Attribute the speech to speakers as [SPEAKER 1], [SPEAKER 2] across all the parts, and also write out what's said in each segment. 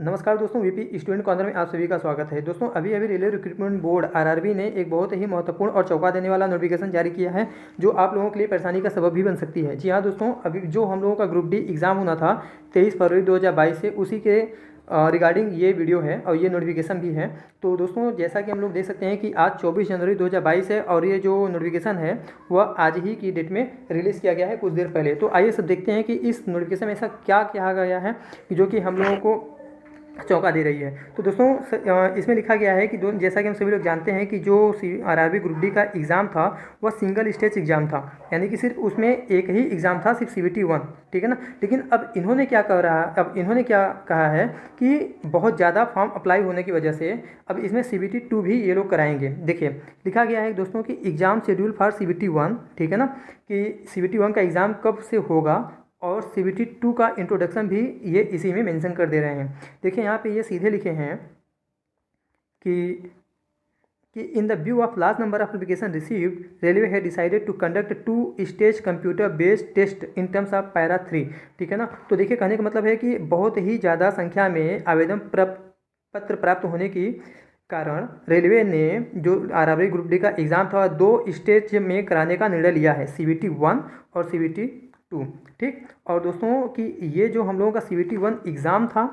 [SPEAKER 1] नमस्कार दोस्तों, VP student corner में आप सभी का स्वागत है। दोस्तों अभी रेलवे रिक्रूटमेंट बोर्ड आरआरबी ने एक बहुत ही महत्वपूर्ण और चौंका देने वाला नोटिफिकेशन जारी किया है, जो आप लोगों के लिए परेशानी का सबब भी बन सकती है। जी हाँ दोस्तों, अभी जो हम लोगों का ग्रुप डी एग्ज़ाम होना था 23 फरवरी 2022 से, उसी के रिगार्डिंग ये वीडियो है और ये नोटिफिकेशन भी है। तो दोस्तों जैसा कि हम लोग देख सकते हैं कि आज 24 जनवरी 2022 है और ये जो नोटिफिकेशन है वह आज ही की डेट में रिलीज़ किया गया है, कुछ देर पहले। तो आइए सब देखते हैं कि इस नोटिफिकेशन में ऐसा क्या कहा गया है कि जो कि हम लोगों को चौंका दे रही है। तो दोस्तों इसमें लिखा गया है कि जैसा कि हम सभी लोग जानते हैं कि जो आरआरबी ग्रुप डी का एग्ज़ाम था वह सिंगल स्टेज एग्ज़ाम था, यानी कि सिर्फ उसमें एक ही एग्ज़ाम था, सिर्फ CBT 1, ठीक है ना। लेकिन अब इन्होंने क्या कहा है कि बहुत ज़्यादा फॉर्म अप्लाई होने की वजह से अब इसमें CBT 2 भी ये लोग कराएंगे। देखिए लिखा गया है दोस्तों कि एग्ज़ाम शेड्यूल फॉर CBT 1, ठीक है ना, कि CBT 1 का एग्ज़ाम कब से होगा और CBT 2 का इंट्रोडक्शन भी ये इसी में मेंशन कर दे रहे हैं। देखिए यहाँ पे ये सीधे लिखे हैं कि in the view of large number of application received, railway है decided to conduct 2 stage computer based test in terms of para 3, ठीक है ना। तो देखिए कहने का मतलब है कि बहुत ही ज़्यादा संख्या में आवेदन पत्र प्राप्त होने की कारण रेलवे ने जो आरआरबी ग्रुप डी का एग्ज़ाम था 2 स्टेज में कराने का निर्णय लिया है, CBT 1 और CBT 2, ठीक। और दोस्तों कि ये जो हम लोगों का CBT 1 एग्ज़ाम था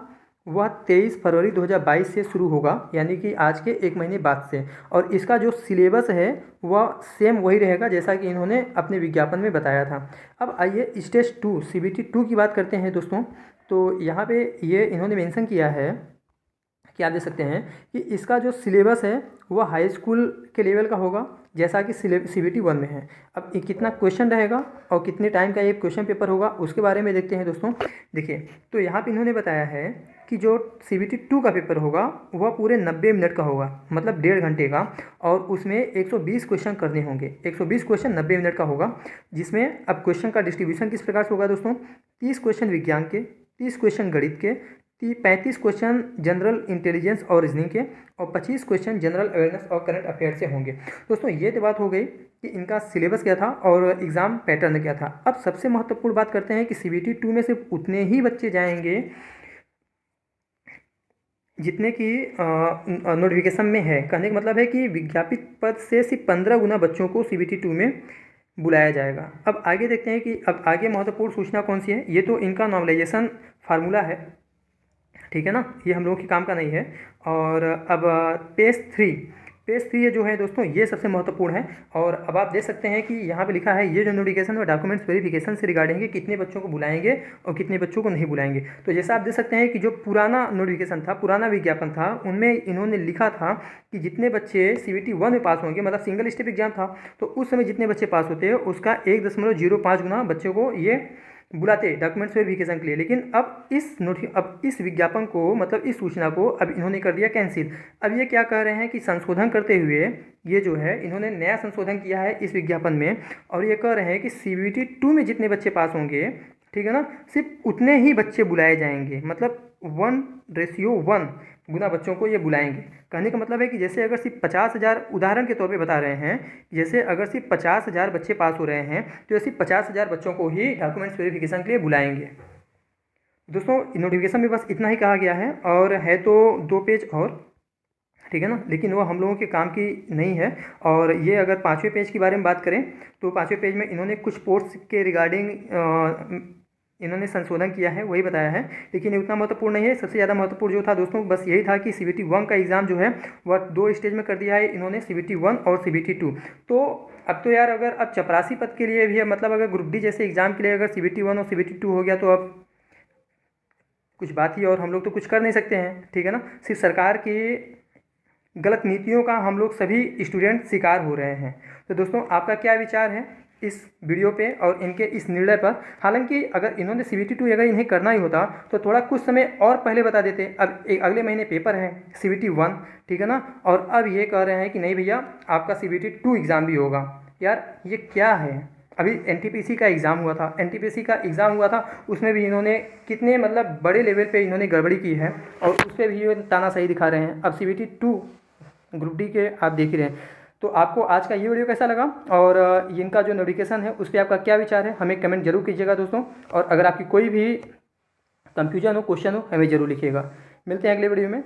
[SPEAKER 1] वह 23 फरवरी 2022 से शुरू होगा, यानी कि आज के 1 महीने बाद से। और इसका जो सिलेबस है वह सेम वही रहेगा जैसा कि इन्होंने अपने विज्ञापन में बताया था। अब आइए स्टेज 2 CBT 2 की बात करते हैं दोस्तों। तो यहाँ पे ये इन्होंने मेंशन किया है कि आप देख सकते हैं कि इसका जो सिलेबस है वह हाई स्कूल के लेवल का होगा, जैसा कि CBT 1 में है। अब कितना क्वेश्चन रहेगा और कितने टाइम का ये क्वेश्चन पेपर होगा उसके बारे में देखते हैं दोस्तों। देखिए तो यहाँ पे इन्होंने बताया है कि जो CBT 2 का पेपर होगा वह पूरे 90 मिनट का होगा, मतलब 1.5 घंटे का, और उसमें 120 क्वेश्चन करने होंगे। 120 क्वेश्चन 90 मिनट का होगा, जिसमें अब क्वेश्चन का डिस्ट्रीब्यूशन किस प्रकार से होगा दोस्तों। 30 क्वेश्चन विज्ञान के, 30 क्वेश्चन गणित के, 35 क्वेश्चन जनरल इंटेलिजेंस और रीजनिंग के, और 25 क्वेश्चन जनरल अवेयरनेस और करंट अफेयर से होंगे। दोस्तों ये तो बात हो गई कि इनका सिलेबस क्या था और एग्ज़ाम पैटर्न क्या था। अब सबसे महत्वपूर्ण बात करते हैं कि CBT 2 में सिर्फ उतने ही बच्चे जाएंगे जितने की नोटिफिकेशन में है। कहने का मतलब है कि विज्ञापित पद से सिर्फ 15 गुना बच्चों को CBT 2 में बुलाया जाएगा। अब आगे देखते हैं कि अब आगे महत्वपूर्ण सूचना कौन सी है। ये तो इनका नॉर्मलाइजेशन फार्मूला है, ठीक है ना, ये हम लोगों के काम का नहीं है। और अब पेज 3 ये जो है दोस्तों ये सबसे महत्वपूर्ण है। और अब आप देख सकते हैं कि यहाँ पे लिखा है ये जो नोटिफिकेशन है डॉक्यूमेंट्स वेरिफिकेशन से रिगार्डिंग है, कितने बच्चों को बुलाएंगे और कितने बच्चों को नहीं बुलाएंगे। तो जैसा आप देख सकते हैं कि जो पुराना नोटिफिकेशन था, पुराना विज्ञापन था, उनमें इन्होंने लिखा था कि जितने बच्चे CBT 1 में पास होंगे, मतलब सिंगल स्टेप एग्जाम था, तो उस समय जितने बच्चे पास होते हैं उसका 1.05 गुना बच्चों को ये बुलाते डॉक्यूमेंट्स वेरिफिकेशन के लिए। लेकिन अब इस विज्ञापन को, मतलब इस सूचना को अब इन्होंने कर दिया कैंसिल। अब ये क्या कह रहे हैं कि संशोधन करते हुए ये जो है इन्होंने नया संशोधन किया है इस विज्ञापन में, और ये कह रहे हैं कि CBT 2 में जितने बच्चे पास होंगे, ठीक है ना, सिर्फ उतने ही बच्चे बुलाए जाएंगे, मतलब 1:1 गुना बच्चों को ये बुलाएंगे। कहने का मतलब है कि जैसे अगर सिर्फ 50,000, उदाहरण के तौर पे बता रहे हैं, जैसे अगर सिर्फ 50,000 बच्चे पास हो रहे हैं तो सिर्फ 50,000 बच्चों को ही डॉक्यूमेंट्स वेरिफिकेशन के लिए बुलाएंगे। दोस्तों नोटिफिकेशन में बस इतना ही कहा गया है, और है तो 2 पेज और, ठीक है ना, लेकिन वो हम लोगों के काम की नहीं है। और ये अगर 5वें पेज के बारे में बात करें तो 5वें पेज में इन्होंने कुछ पोस्ट के रिगार्डिंग इन्होंने संशोधन किया है, वही बताया है, लेकिन ये उतना महत्वपूर्ण नहीं है। सबसे ज़्यादा महत्वपूर्ण जो था दोस्तों बस यही था कि CBT 1 का एग्ज़ाम जो है वह 2 स्टेज में कर दिया है इन्होंने, CBT 1 और CBT 2। तो अब तो यार अगर अब चपरासी पद के लिए भी है, मतलब अगर ग्रुप डी जैसे एग्ज़ाम के लिए अगर CBT 1 और CBT 2 हो गया तो अब कुछ बात ही, और हम लोग तो कुछ कर नहीं सकते हैं, ठीक है ना। सिर्फ सरकार की गलत नीतियों का हम लोग सभी स्टूडेंट शिकार हो रहे हैं। तो दोस्तों आपका क्या विचार है इस वीडियो पे और इनके इस निर्णय पर। हालांकि अगर इन्होंने CBT 2 अगर इन्हें करना ही होता तो थोड़ा कुछ समय और पहले बता देते। अब अगले महीने पेपर है CBT 1, ठीक है ना, और अब ये कह रहे हैं कि नहीं भैया आपका CBT 2 एग्ज़ाम भी होगा। यार ये क्या है। अभी NTPC का एग्ज़ाम हुआ था, NTPC का एग्ज़ाम हुआ था, उसमें भी इन्होंने कितने मतलब बड़े लेवल पे इन्होंने गड़बड़ी की है और उस पर भी ये तानाशाही दिखा रहे हैं। अब CBT 2 ग्रुप डी के आप देख ही रहे हैं। तो आपको आज का ये वीडियो कैसा लगा और इनका जो नोटिफिकेशन है उस पर आपका क्या विचार है, हमें कमेंट जरूर कीजिएगा दोस्तों। और अगर आपकी कोई भी कंफ्यूजन हो, क्वेश्चन हो, हमें जरूर लिखिएगा। मिलते हैं अगले वीडियो में।